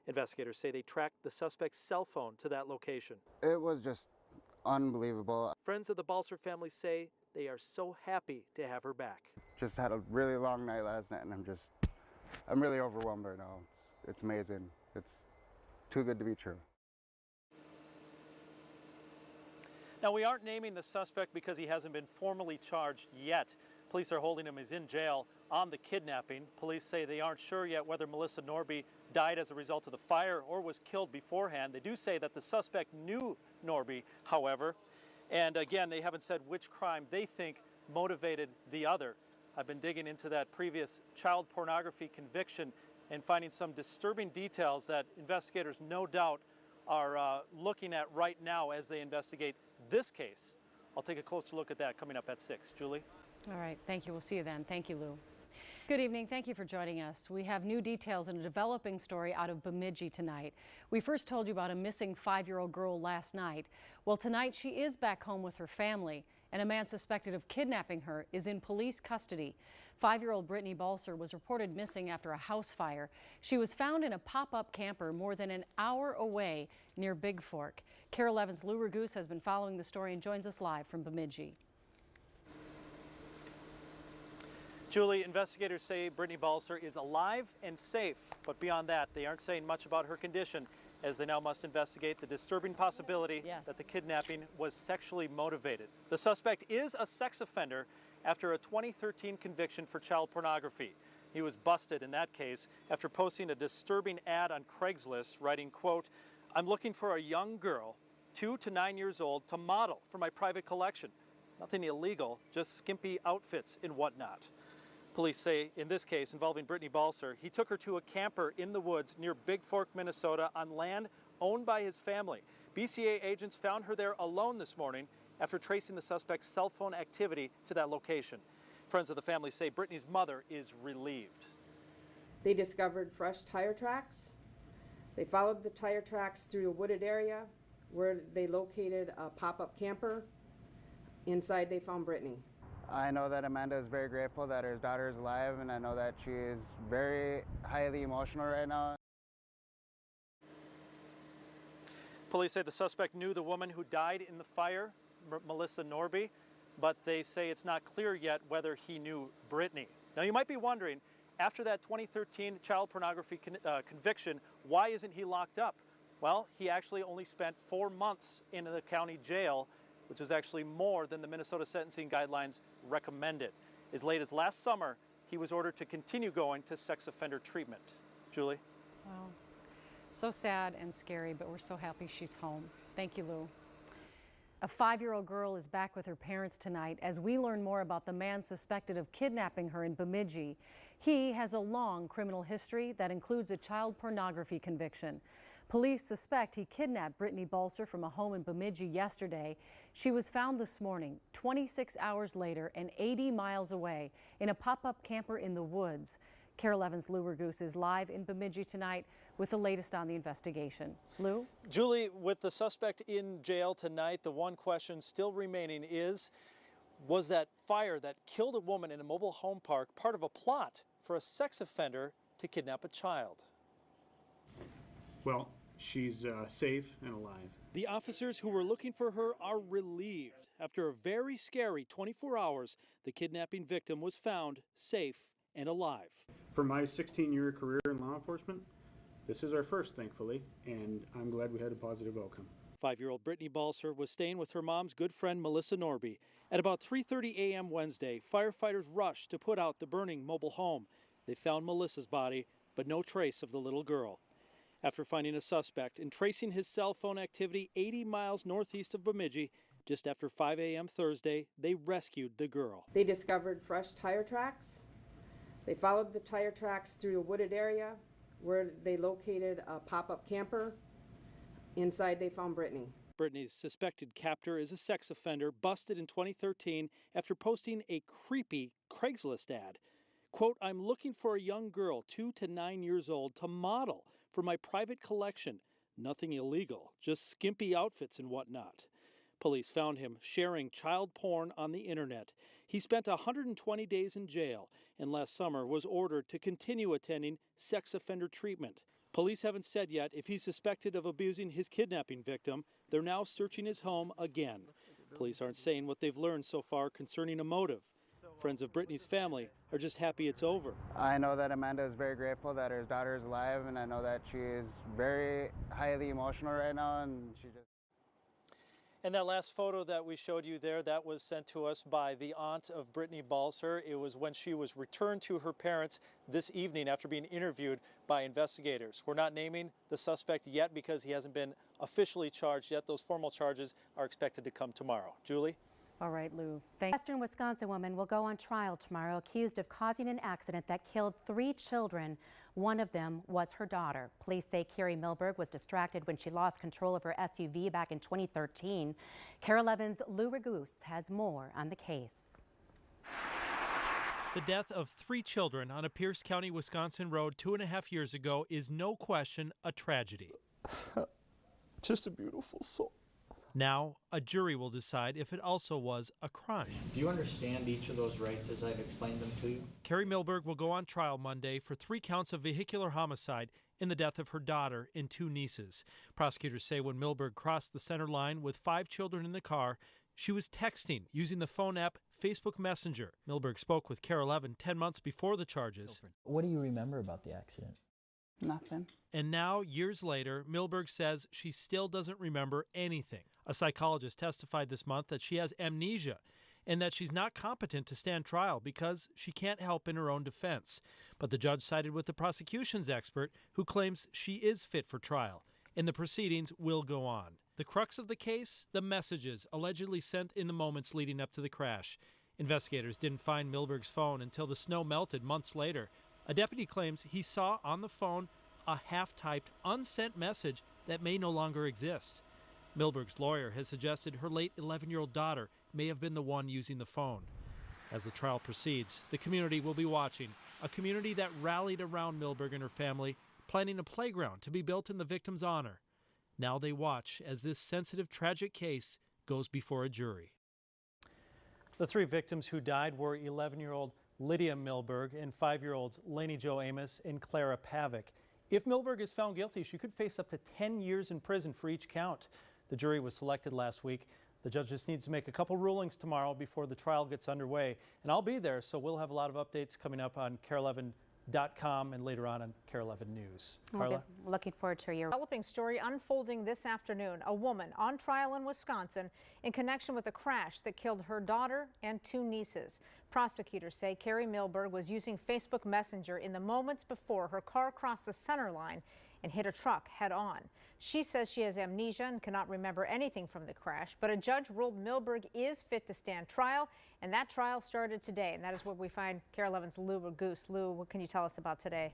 Investigators say they tracked the suspect's cell phone to that location. It was just unbelievable. Friends of the Balser family say they are so happy to have her back. Just had a really long night last night, and I'm really overwhelmed right now. it's amazing. It's too good to be true. Now, we aren't naming the suspect because he hasn't been formally charged yet. Police are holding him as in jail on the kidnapping. Police say they aren't sure yet whether Melissa Norby died as a result of the fire or was killed beforehand. They do say that the suspect knew Norby, however, and again, they haven't said which crime they think motivated the other. I've been digging into that previous child pornography conviction and finding some disturbing details that investigators no doubt are looking at right now as they investigate this case. I'll take a closer look at that coming up at 6. Julie? All right, thank you. We'll see you then. Thank you, Lou. Good evening. Thank you for joining us. We have new details in a developing story out of Bemidji tonight. We first told you about a missing 5-year-old girl last night. Well, tonight she is back home with her family, and a man suspected of kidnapping her is in police custody. 5-year-old Brittany Balser was reported missing after a house fire. She was found in a pop-up camper more than an hour away near Big Fork. KARE 11's Lou Ragoose has been following the story and joins us live from Bemidji. Julie, investigators say Brittany Balser is alive and safe, but beyond that, they aren't saying much about her condition, as they now must investigate the disturbing possibility that the kidnapping was sexually motivated. The suspect is a sex offender after a 2013 conviction for child pornography. He was busted in that case after posting a disturbing ad on Craigslist, writing, quote, "I'm looking for a young girl, 2 to 9 years old, to model for my private collection. Nothing illegal, just skimpy outfits and whatnot." Police say in this case involving Brittany Balser, he took her to a camper in the woods near Big Fork, Minnesota on land owned by his family. BCA agents found her there alone this morning after tracing the suspect's cell phone activity to that location. Friends of the family say Brittany's mother is relieved. They discovered fresh tire tracks. They followed the tire tracks through a wooded area where they located a pop-up camper. Inside they found Brittany. I know that Amanda is very grateful that her daughter is alive, and I know that she is very highly emotional right now. Police say the suspect knew the woman who died in the fire, Melissa Norby, but they say it's not clear yet whether he knew Brittany. Now, you might be wondering, after that 2013 child pornography conviction, why isn't he locked up? Well, he actually only spent 4 months in the county jail, which was actually more than the Minnesota sentencing guidelines recommended. As late as last summer, he was ordered to continue going to sex offender treatment. Julie? Wow. So sad and scary, but we're so happy she's home. Thank you, Lou. A 5-year-old girl is back with her parents tonight as we learn more about the man suspected of kidnapping her in Bemidji. He has a long criminal history that includes a child pornography conviction. Police suspect he kidnapped Brittany Balser from a home in Bemidji yesterday. She was found this morning, 26 hours later and 80 miles away in a pop-up camper in the woods. KARE 11's Lou Ragoose is live in Bemidji tonight with the latest on the investigation. Lou? Julie, with the suspect in jail tonight, the one question still remaining is, was that fire that killed a woman in a mobile home park part of a plot for a sex offender to kidnap a child? Well, she's safe and alive. The officers who were looking for her are relieved. After a very scary 24 hours, the kidnapping victim was found safe and alive. For my 16-year career in law enforcement, this is our first, thankfully, and I'm glad we had a positive outcome. 5-year-old Brittany Balser was staying with her mom's good friend Melissa Norby. At about 3:30 a.m. Wednesday, firefighters rushed to put out the burning mobile home. They found Melissa's body, but no trace of the little girl. After finding a suspect and tracing his cell phone activity 80 miles northeast of Bemidji, just after 5 a.m. Thursday, they rescued the girl. They discovered fresh tire tracks. They followed the tire tracks through a wooded area where they located a pop-up camper. Inside they found Brittany. Brittany's suspected captor is a sex offender busted in 2013 after posting a creepy Craigslist ad. Quote, "I'm looking for a young girl, 2 to 9 years old, to model for my private collection. Nothing illegal, just skimpy outfits and whatnot." Police found him sharing child porn on the internet. He spent 120 days in jail and last summer was ordered to continue attending sex offender treatment. Police haven't said yet if he's suspected of abusing his kidnapping victim. They're now searching his home again. Police aren't saying what they've learned so far concerning a motive. Friends of Brittany's family are just happy it's over. I know that Amanda is very grateful that her daughter is alive, and I know that she is very highly emotional right now, and she just... And that last photo that we showed you there, that was sent to us by the aunt of Brittany Balser. It was when she was returned to her parents this evening after being interviewed by investigators. We're not naming the suspect yet because he hasn't been officially charged yet. Those formal charges are expected to come tomorrow. Julie? All right, Lou. Western Wisconsin woman will go on trial tomorrow accused of causing an accident that killed 3 children. One of them was her daughter. Police say KARE Milberg was distracted when she lost control of her SUV back in 2013. KARE 11's Lou Raguse has more on the case. The death of 3 children on a Pierce County, Wisconsin road 2.5 years ago is no question a tragedy. Just a beautiful soul. Now, a jury will decide if it also was a crime. Do you understand each of those rights as I've explained them to you? KARE Milberg will go on trial Monday for 3 counts of vehicular homicide in the death of her daughter and 2 nieces. Prosecutors say when Milberg crossed the center line with 5 children in the car, she was texting using the phone app Facebook Messenger. Milberg spoke with KARE 11 10 months before the charges. What do you remember about the accident? Nothing. And now, years later, Milberg says she still doesn't remember anything. A psychologist testified this month that she has amnesia and that she's not competent to stand trial because she can't help in her own defense. But the judge sided with the prosecution's expert who claims she is fit for trial, and the proceedings will go on. The crux of the case, the messages allegedly sent in the moments leading up to the crash. Investigators didn't find Milberg's phone until the snow melted months later. A deputy claims he saw on the phone a half-typed, unsent message that may no longer exist. Milberg's lawyer has suggested her late 11-year-old daughter may have been the one using the phone. As the trial proceeds, the community will be watching, a community that rallied around Milberg and her family, planning a playground to be built in the victim's honor. Now they watch as this sensitive, tragic case goes before a jury. The 3 victims who died were 11-year-old Lydia Milberg and 5-year-olds Lainey Jo Amos and Clara Pavick. If Milberg is found guilty, she could face up to 10 years in prison for each count. The jury was selected last week. The judge just needs to make a couple rulings tomorrow before the trial gets underway. And I'll be there, so we'll have a lot of updates coming up on KARE11.com and later on KARE 11 News. Carla? Looking forward to your Developing story unfolding this afternoon. A woman on trial in Wisconsin in connection with a crash that killed her daughter and 2 nieces. Prosecutors say KARE Milberg was using Facebook Messenger in the moments before her car crossed the center line and hit a truck head on. She says she has amnesia and cannot remember anything from the crash, but a judge ruled Milberg is fit to stand trial, and that trial started today. And that is where we find KARE 11's Lou Raguse. Lou, what can you tell us about today?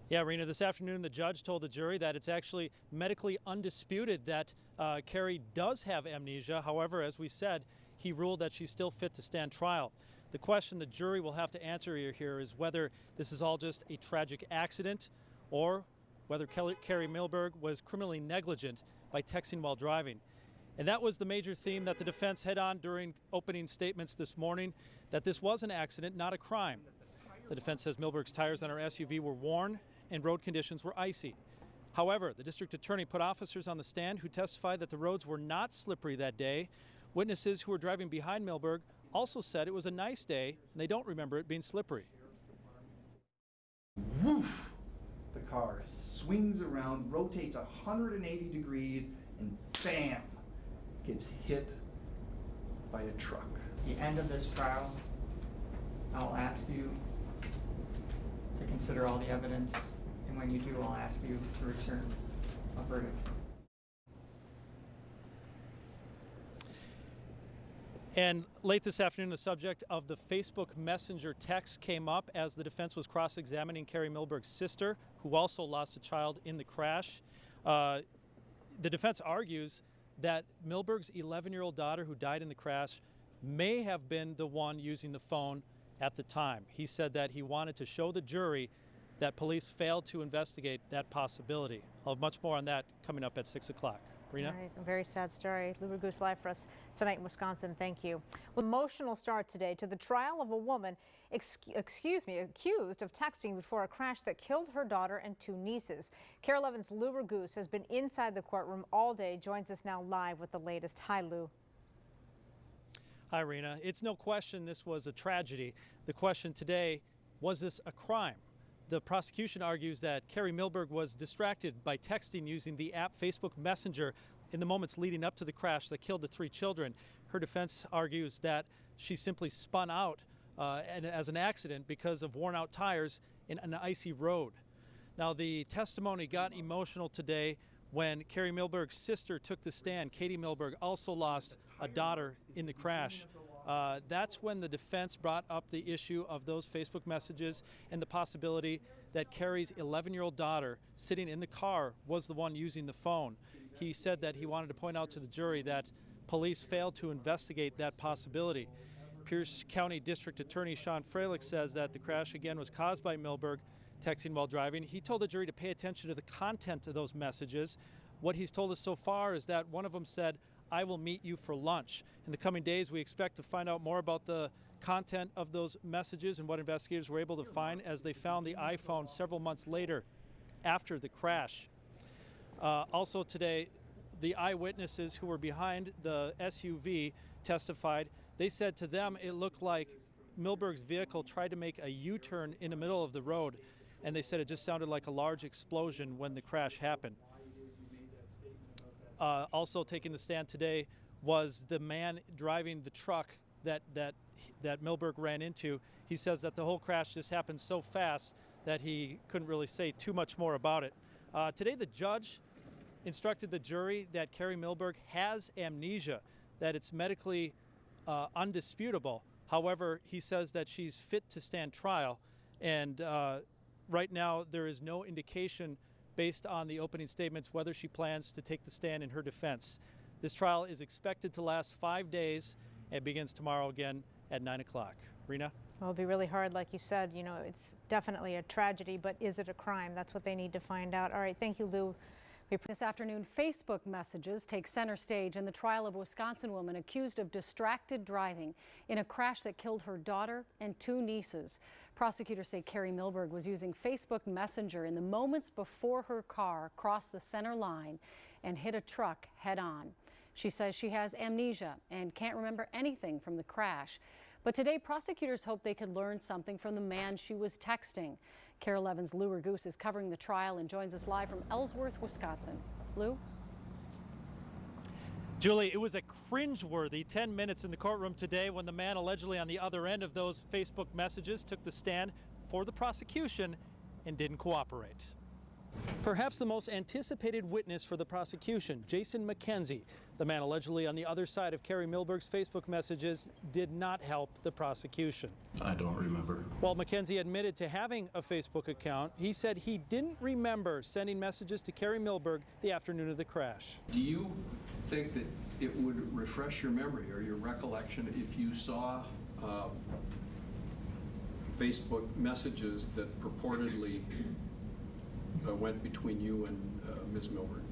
Yeah, Rena, this afternoon the judge told the jury that it's actually medically undisputed that KARE does have amnesia. However, as we said, he ruled that she's still fit to stand trial. The question the jury will have to answer here is whether this is all just a tragic accident or whether KARE Milberg was criminally negligent by texting while driving. And that was the major theme that the defense had on during opening statements this morning, that this was an accident, not a crime. The defense says Milberg's tires on her SUV were worn and road conditions were icy. However, the district attorney put officers on the stand who testified that the roads were not slippery that day. Witnesses who were driving behind Milberg also said it was a nice day and they don't remember it being slippery. Woof! The car swings around, rotates 180 degrees, and bam! Gets hit by a truck. At the end of this trial, I'll ask you to consider all the evidence, and when you do, I'll ask you to return a verdict. And late this afternoon, the subject of the Facebook Messenger text came up as the defense was cross-examining KARE Milberg's sister, who also lost a child in the crash. The defense argues that Milberg's 11-year-old daughter who died in the crash may have been the one using the phone at the time. He said that he wanted to show the jury that police failed to investigate that possibility. I'll have much more on that coming up at 6 o'clock. Rena? All right, a very sad story. Lou Raguse live for us tonight in Wisconsin. Thank you. Well, emotional start today to the trial of a woman accused of texting before a crash that killed her daughter and 2 nieces. KARE 11's Lou Raguse has been inside the courtroom all day, joins us now live with the latest. Hi, Lou. Hi, Rena. It's no question this was a tragedy. The question today, was this a crime? The prosecution argues that KARE Milberg was distracted by texting using the app Facebook Messenger in the moments leading up to the crash that killed the 3 children. Her defense argues that she simply spun out as an accident because of worn-out tires in an icy road. Now, the testimony got emotional today when KARE Milberg's sister took the stand. Katie Milberg also lost a daughter in the crash. That's when the defense brought up the issue of those Facebook messages and the possibility that KARE's 11-year-old daughter sitting in the car was the one using the phone. He said that he wanted to point out to the jury that police failed to investigate that possibility. Pierce County District Attorney Sean Freilich says that the crash again was caused by Milberg texting while driving. He told the jury to pay attention to the content of those messages. What he's told us so far is that one of them said, "I will meet you for lunch." In the coming days, we expect to find out more about the content of those messages and what investigators were able to find as they found the iPhone several months later after the crash. Also today, the eyewitnesses who were behind the SUV testified. They said to them it looked like Milberg's vehicle tried to make a U-turn in the middle of the road, and they said it just sounded like a large explosion when the crash happened. Also taking the stand today was the man driving the truck that Milberg ran into. He says that the whole crash just happened so fast that he couldn't really say too much more about it. Today the judge instructed the jury that KARE Milberg has amnesia, that it's medically undisputable. However, he says that she's fit to stand trial, and right now there is no indication based on the opening statements whether she plans to take the stand in her defense. This trial is expected to last 5 days and begins tomorrow again at 9 o'clock. Rena? Well, it'll be really hard, like you said. You know, it's definitely a tragedy, but is it a crime? That's what they need to find out. All right, thank you, Lou. This afternoon, Facebook messages take center stage in the trial of a Wisconsin woman accused of distracted driving in a crash that killed her daughter and 2 nieces. Prosecutors say KARE Milberg was using Facebook Messenger in the moments before her car crossed the center line and hit a truck head-on. She says she has amnesia and can't remember anything from the crash. But today, prosecutors hope they could learn something from the man she was texting. KARE 11's Lou Ragoose is covering the trial and joins us live from Ellsworth, Wisconsin. Lou? Julie, it was a cringeworthy 10 minutes in the courtroom today when the man allegedly on the other end of those Facebook messages took the stand for the prosecution and didn't cooperate. Perhaps the most anticipated witness for the prosecution, Jason McKenzie, the man allegedly on the other side of KARE Milberg's Facebook messages, did not help the prosecution. I don't remember. While McKenzie admitted to having a Facebook account, he said he didn't remember sending messages to KARE Milberg the afternoon of the crash. Do you think that it would refresh your memory or your recollection if you saw Facebook messages that purportedly went between you and Ms. Milberg?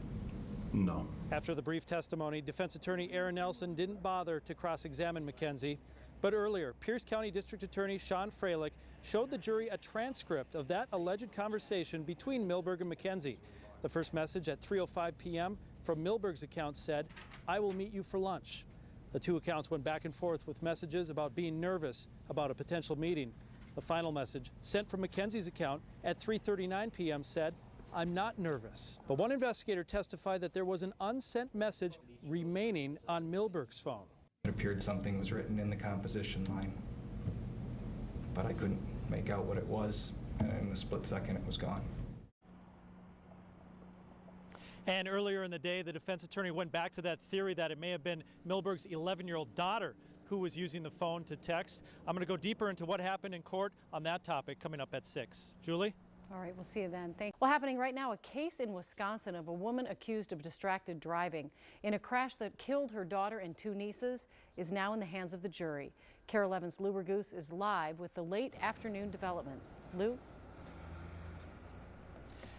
No. After the brief testimony, defense attorney Aaron Nelson didn't bother to cross-examine McKenzie. But earlier, Pierce County District Attorney Sean Freilich showed the jury a transcript of that alleged conversation between Milberg and McKenzie. The first message at 3:05 p.m. from Milberg's account said, "I will meet you for lunch." The 2 accounts went back and forth with messages about being nervous about a potential meeting. The final message, sent from McKenzie's account at 3:39 p.m. said, "I'm not nervous." But one investigator testified that there was an unsent message remaining on Milberg's phone. It appeared something was written in the composition line, but I couldn't make out what it was, and in a split second it was gone. And earlier in the day, the defense attorney went back to that theory that it may have been Milberg's 11-year-old daughter who was using the phone to text. I'm going to go deeper into what happened in court on that topic coming up at 6. Julie? All right, we'll see you then. Thank you. Well, happening right now, a case in Wisconsin of a woman accused of distracted driving in a crash that killed her daughter and 2 nieces is now in the hands of the jury. KARE 11's Lou Ragoose is live with the late afternoon developments. Lou?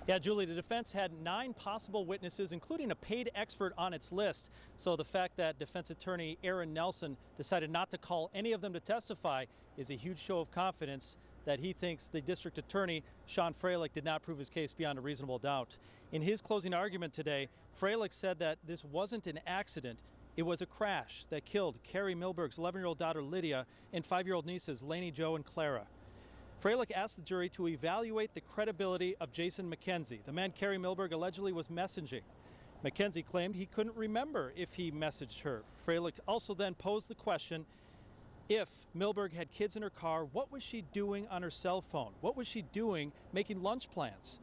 Yeah, Julie, the defense had 9 possible witnesses, including a paid expert on its list. So the fact that defense attorney Aaron Nelson decided not to call any of them to testify is a huge show of confidence that he thinks the district attorney, Sean Freilich, did not prove his case beyond a reasonable doubt. In his closing argument today, Freilich said that this wasn't an accident. it was a crash that killed KARE Milberg's 11-year-old daughter Lydia and 5-year-old nieces Lainey Jo and Clara. Freilich asked the jury to evaluate the credibility of Jason McKenzie, the man KARE Milberg allegedly was messaging. McKenzie claimed he couldn't remember if he messaged her. Freilich also then posed the question, if Milberg had kids in her car, what was she doing on her cell phone? What was she doing making lunch plans?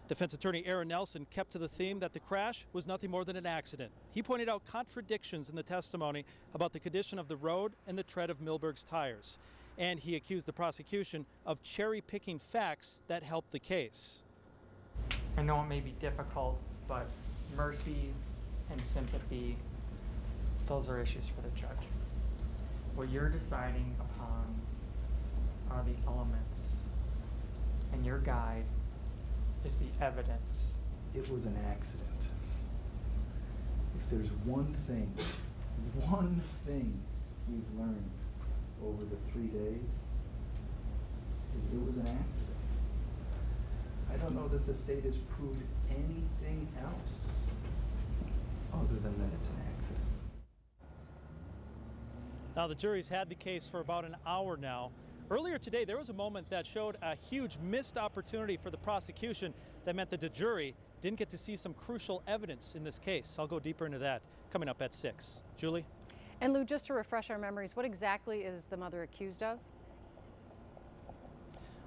Defense attorney Aaron Nelson kept to the theme that the crash was nothing more than an accident. He pointed out contradictions in the testimony about the condition of the road and the tread of Milberg's tires. And he accused the prosecution of cherry-picking facts that helped the case. I know it may be difficult, but mercy and sympathy, those are issues for the judge. What you're deciding upon are the elements, and your guide is the evidence. It was an accident. If there's one thing we've learned over the 3 days, is it was an accident. I don't know that the state has proved anything else other than that it's an accident. Now, the jury's had the case for about an hour now. Earlier today, there was a moment that showed a huge missed opportunity for the prosecution that meant that the jury didn't get to see some crucial evidence in this case. I'll go deeper into that coming up at 6. Julie? And Lou, just to refresh our memories, what exactly is the mother accused of?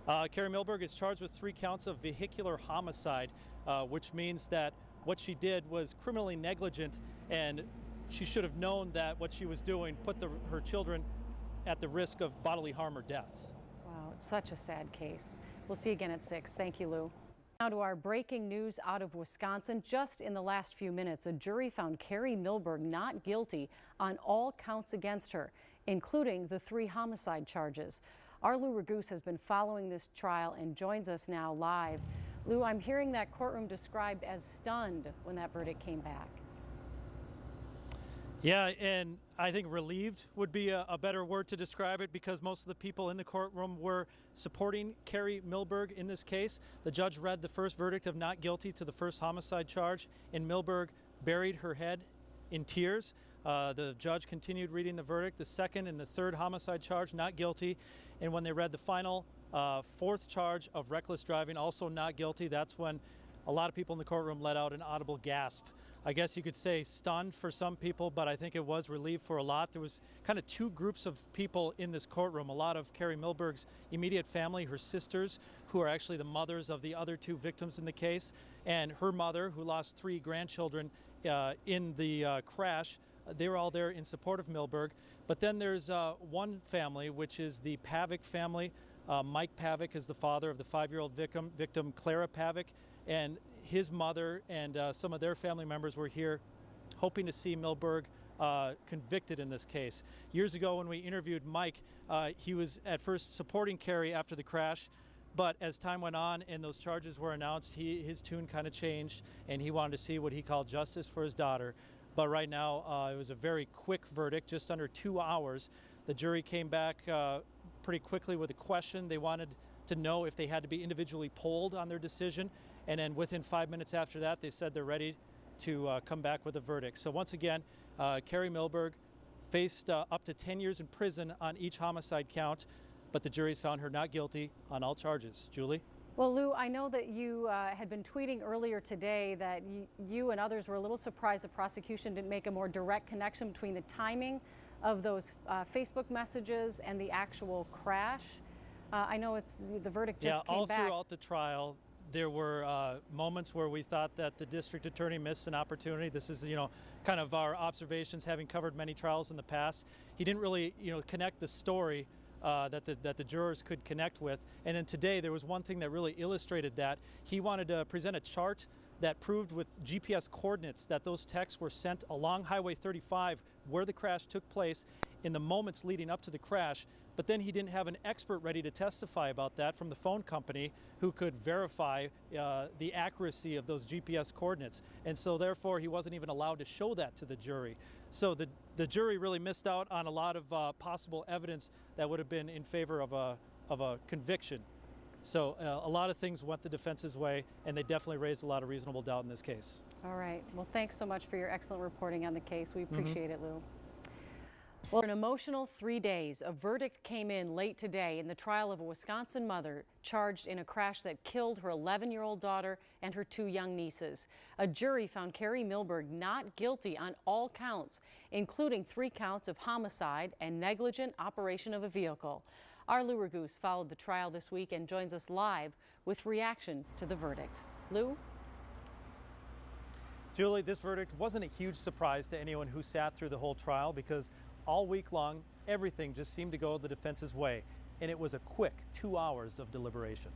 KARE Milberg is charged with 3 counts of vehicular homicide, which means that what she did was criminally negligent, and she should have known that what she was doing put her children at the risk of bodily harm or death. Wow, it's such a sad case. We'll see you again at 6. Thank you, Lou. Now to our breaking news out of Wisconsin. Just in the last few minutes, a jury found KARE Milberg not guilty on all counts against her, including the 3 homicide charges. Our Lou Raguse has been following this trial and joins us now live. Lou, I'm hearing that courtroom described as stunned when that verdict came back. Yeah, and I think relieved would be a better word to describe it, because most of the people in the courtroom were supporting KARE Milberg in this case. The judge read the first verdict of not guilty to the first homicide charge, and Milberg buried her head in tears. The judge continued reading the verdict, the second and the third homicide charge, not guilty. And when they read the final 4th charge of reckless driving, also not guilty, that's when a lot of people in the courtroom let out an audible gasp. I guess you could say stunned for some people, but I think it was relief for a lot. There was kind of 2 groups of people in this courtroom. A lot of KARE Milberg's immediate family, her sisters, who are actually the mothers of the other 2 victims in the case, and her mother, who lost 3 grandchildren in the crash. They were all there in support of Milberg. But then there's one family, which is the Pavic family. Mike Pavic is the father of the 5-year-old victim Clara Pavic, and his mother and some of their family members were here hoping to see Milberg convicted in this case. Years ago when we interviewed Mike, he was at first supporting KARE after the crash, but as time went on and those charges were announced, his tune kind of changed, and he wanted to see what he called justice for his daughter. But right now, it was a very quick verdict, just under 2 hours. The jury came back pretty quickly with a question. They wanted to know if they had to be individually polled on their decision. And then within 5 minutes after that, they said they're ready to come back with a verdict. So once again, KARE Milberg faced up to 10 years in prison on each homicide count, but the jury's found her not guilty on all charges. Julie? Well, Lou, I know that you had been tweeting earlier today that you and others were a little surprised the prosecution didn't make a more direct connection between the timing of those Facebook messages and the actual crash. I know the verdict just came back. Yeah, all throughout the trial, there were moments where we thought that the district attorney missed an opportunity. This is, kind of our observations, having covered many trials in the past. He didn't really, connect the story that the jurors could connect with. And then today there was one thing that really illustrated that. He wanted to present a chart that proved with GPS coordinates that those texts were sent along Highway 35 where the crash took place in the moments leading up to the crash. But then he didn't have an expert ready to testify about that from the phone company who could verify the accuracy of those GPS coordinates. And so therefore he wasn't even allowed to show that to the jury. So the jury really missed out on a lot of possible evidence that would have been in favor of a conviction. So a lot of things went the defense's way, and they definitely raised a lot of reasonable doubt in this case. All right. Well, thanks so much for your excellent reporting on the case. We appreciate it, Lou. Well, an emotional 3 days. A verdict came in late today in the trial of a Wisconsin mother charged in a crash that killed her 11-year-old daughter and her 2 young nieces. A jury found KARE Milberg not guilty on all counts, including 3 counts of homicide and negligent operation of a vehicle. Our Lou Ragoose followed the trial this week and joins us live with reaction to the verdict. Lou? Julie, this verdict wasn't a huge surprise to anyone who sat through the whole trial because all week long, everything just seemed to go the defense's way, and it was a quick 2 hours of deliberation.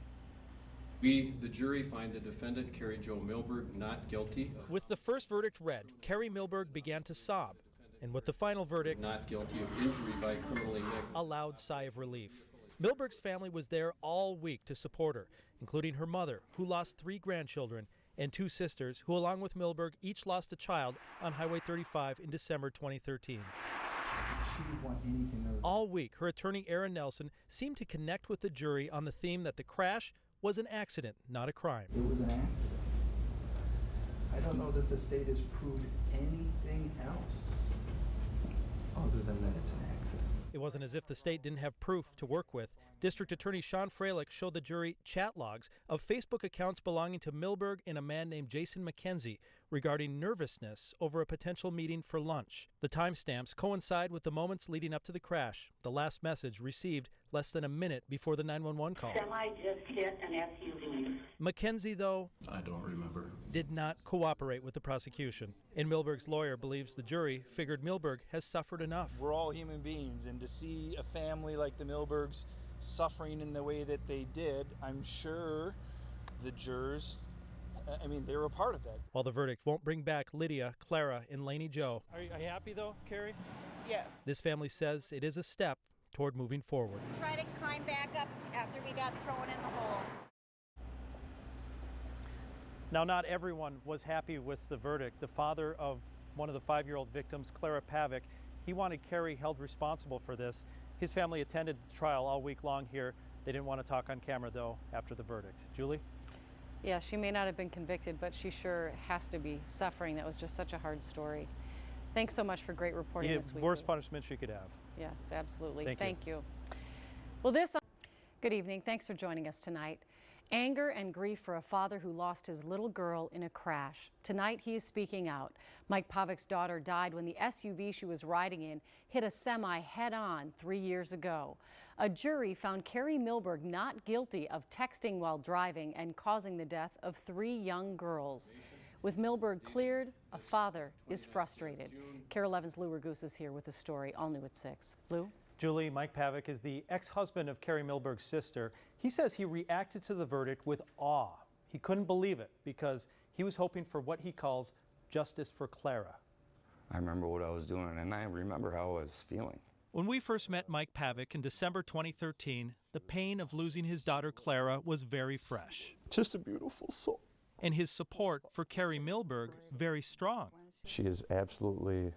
We, the jury, find the defendant, KARE Jo Milberg, not guilty. With the first verdict read, KARE Milberg began to sob, and with the final verdict, not guilty of injury by criminally negligent. A loud sigh of relief. Milberg's family was there all week to support her, including her mother, who lost 3 grandchildren, and 2 sisters, who along with Milberg each lost a child on Highway 35 in December 2013. All week, her attorney, Aaron Nelson, seemed to connect with the jury on the theme that the crash was an accident, not a crime. It was an accident. I don't know that the state has proved anything else other than that it's an accident. It wasn't as if the state didn't have proof to work with. District Attorney Sean Freilich showed the jury chat logs of Facebook accounts belonging to Milberg and a man named Jason McKenzie regarding nervousness over a potential meeting for lunch. The timestamps coincide with the moments leading up to the crash. The last message received less than a minute before the 911 call. Semi just hit an SUV. McKenzie, though, I don't remember. did not cooperate with the prosecution. And Milberg's lawyer believes the jury figured Milberg has suffered enough. We're all human beings, and to see a family like the Milbergs suffering in the way that they did, I'm sure the jurors, they were a part of that. While the verdict won't bring back Lydia, Clara, and Lainey Jo. Are you happy though, KARE? Yes. This family says it is a step toward moving forward. Try to climb back up after we got thrown in the hole. Now, not everyone was happy with the verdict. The father of one of the 5-year-old victims, Clara Pavic, he wanted KARE held responsible for this. His family attended the trial all week long here. They didn't want to talk on camera, though, after the verdict. Julie? Yeah, she may not have been convicted, but she sure has to be suffering. That was just such a hard story. Thanks so much for great reporting this week. Worst punishment she could have. Yes, absolutely. Thank you. Well, good evening. Thanks for joining us tonight. Anger and grief for a father who lost his little girl in a crash. Tonight, he is speaking out. Mike Pavic's daughter died when the SUV she was riding in hit a semi head-on 3 years ago. A jury found KARE Milberg not guilty of texting while driving and causing the death of 3 young girls. With Milberg cleared, a father is frustrated. KARE 11's Lou Ragoose is here with the story, all new at 6. Lou? Julie, Mike Pavic is the ex-husband of KARE Milberg's sister. He says he reacted to the verdict with awe. He couldn't believe it because he was hoping for what he calls justice for Clara. I remember what I was doing, and I remember how I was feeling. When we first met Mike Pavic in December 2013, the pain of losing his daughter Clara was very fresh. Just a beautiful soul. And his support for KARE Milberg very strong. She is absolutely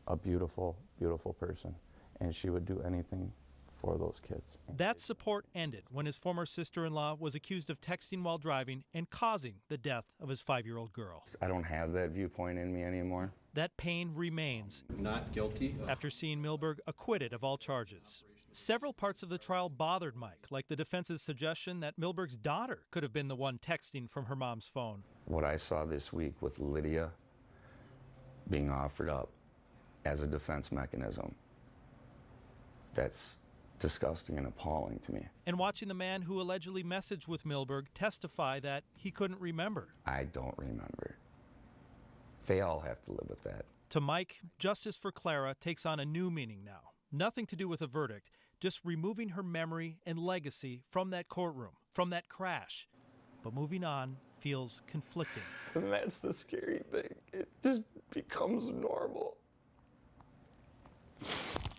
a beautiful, beautiful person, and she would do anything for those kids. That support ended when his former sister-in-law was accused of texting while driving and causing the death of his 5-year-old girl. I don't have that viewpoint in me anymore. That pain remains. Not guilty. After seeing Milberg acquitted of all charges. Several parts of the trial bothered Mike, like the defense's suggestion that Milberg's daughter could have been the one texting from her mom's phone. What I saw this week with Lydia being offered up as a defense mechanism, that's disgusting and appalling to me. And watching the man who allegedly messaged with Milberg testify that he couldn't remember. I don't remember. They all have to live with that. To Mike, justice for Clara takes on a new meaning now. Nothing to do with a verdict, just removing her memory and legacy from that courtroom, from that crash. But moving on feels conflicting. And that's the scary thing. It just becomes normal.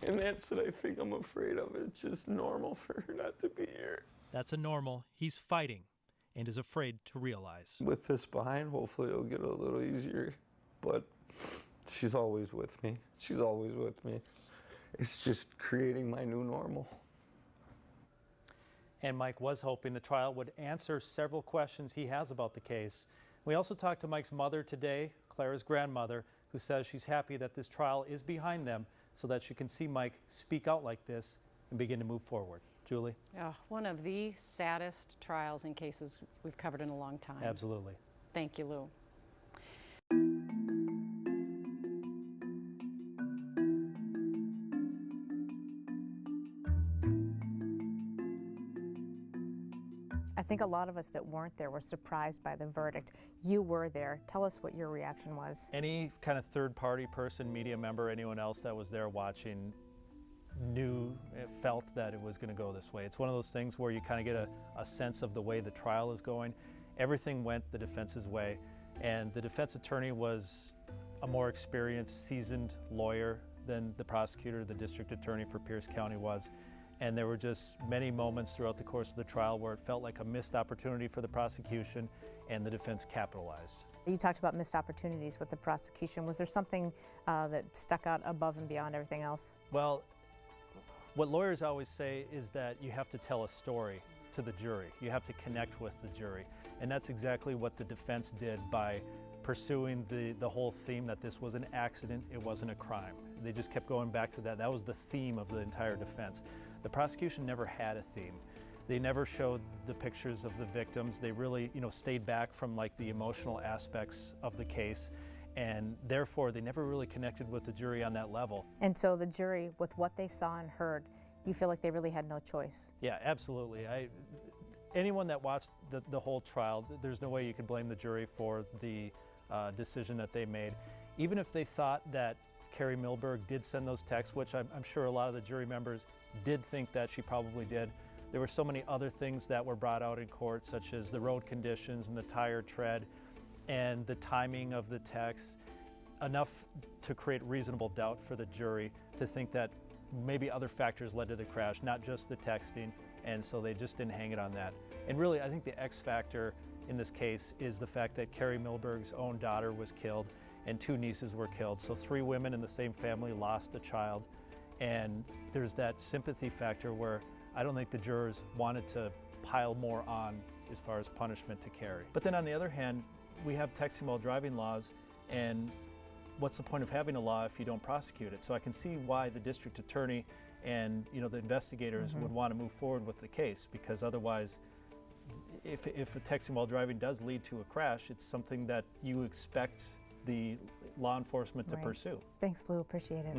And that's what I think I'm afraid of. It's just normal for her not to be here. That's a normal he's fighting and is afraid to realize. With this behind, hopefully it'll get a little easier. But she's always with me. She's always with me. It's just creating my new normal. And Mike was hoping the trial would answer several questions he has about the case. We also talked to Mike's mother today, Clara's grandmother, who says she's happy that this trial is behind them so that she can see Mike speak out like this and begin to move forward. Julie? One of the saddest trials and cases we've covered in a long time. Absolutely. Thank you, Lou. I think a lot of us that weren't there were surprised by the verdict. You were there. Tell us what your reaction was. Any kind of third-party person, media member, anyone else that was there watching felt that it was going to go this way. It's one of those things where you kind of get a sense of the way the trial is going. Everything went the defense's way, and the defense attorney was a more experienced, seasoned lawyer than the prosecutor, the district attorney for Pierce County was. And there were just many moments throughout the course of the trial where it felt like a missed opportunity for the prosecution, and the defense capitalized. You talked about missed opportunities with the prosecution. Was there something that stuck out above and beyond everything else? Well, what lawyers always say is that you have to tell a story to the jury. You have to connect with the jury. And that's exactly what the defense did by pursuing the whole theme that this was an accident, it wasn't a crime. They just kept going back to that. That was the theme of the entire defense. The prosecution never had a theme. They never showed the pictures of the victims. They really, stayed back from like the emotional aspects of the case, and therefore they never really connected with the jury on that level. And so the jury, with what they saw and heard, you feel like they really had no choice? Yeah, absolutely. Anyone that watched the whole trial, there's no way you could blame the jury for the decision that they made. Even if they thought that KARE Milberg did send those texts, which I'm sure a lot of the jury members did think that she probably did, there were so many other things that were brought out in court, such as the road conditions and the tire tread and the timing of the text, enough to create reasonable doubt for the jury to think that maybe other factors led to the crash, not just the texting, and so they just didn't hang it on that. And really, I think the X factor in this case is the fact that KARE Milberg's own daughter was killed and 2 nieces were killed. So 3 women in the same family lost a child. And there's that sympathy factor where I don't think the jurors wanted to pile more on as far as punishment to KARE. But then on the other hand, we have texting while driving laws, and what's the point of having a law if you don't prosecute it? So I can see why the district attorney and the investigators would want to move forward with the case, because otherwise, if a texting while driving does lead to a crash, it's something that you expect the law enforcement to pursue. Thanks, Lou. Appreciate it.